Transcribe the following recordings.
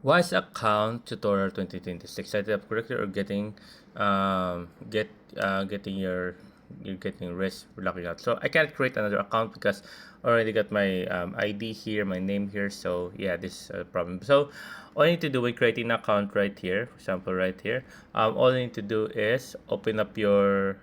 Wise account tutorial 2026. Set it up correctly or getting getting your you're getting risk blocking out. So I can't create another account because I already got my ID here, my name here. So yeah, this is a problem. So all you need to do when creating an account right here, for example, right here, all you need to do is open up your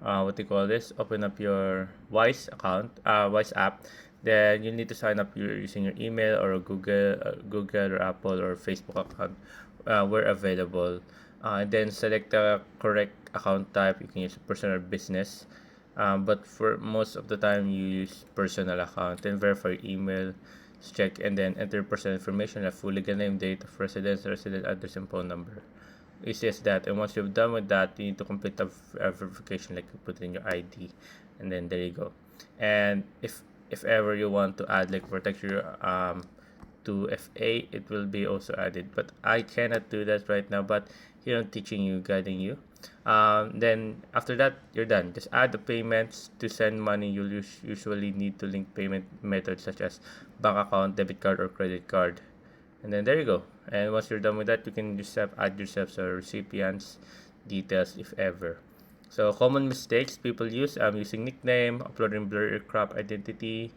what do you call this? Open up your Wise account, Wise app. Then you need to sign up using your email or a Google or Apple or Facebook account where available. And then select the correct account type. You can use personal or business. But for most of the time, you use personal account. Then verify your email, check, and then enter personal information like full legal name, date of residence, resident address, and phone number. It says that, and once you've done with that, you need to complete a verification, like you put in your ID, and then there you go. And if ever you want to add like protect your to FA, it will be also added, but I cannot do that right now. But here I'm teaching you, guiding you. Then after that, you're done. Just add the payments. To send money, you'll usually need to link payment methods such as bank account, debit card, or credit card. And then there you go. And once you're done with that, you can just add yourself some recipients details if ever. So common mistakes people use: using nickname, uploading blurry or crop identity,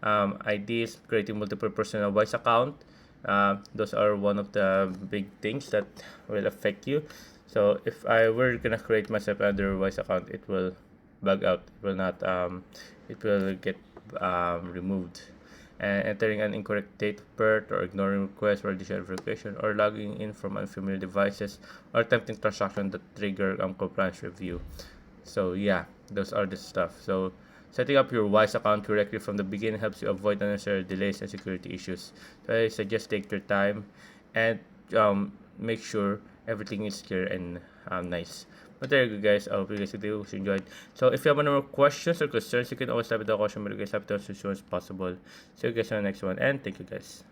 IDs, creating multiple personal voice account. Those are one of the big things that will affect you. So if I were gonna create myself another voice account, it will bug out. It will not. It will get removed. And entering an incorrect date of birth, or ignoring requests for additional verification, or logging in from unfamiliar devices, or attempting transactions that trigger compliance review. So yeah, those are the stuff. So setting up your Wise account correctly from the beginning helps you avoid unnecessary delays and security issues. So I suggest take your time and make sure everything is clear and nice. But there you go, guys. I hope you guys enjoyed. So if you have any more questions or concerns, you can always type in the question, but you guys have to as soon as possible. See you guys on the next one, and thank you, guys.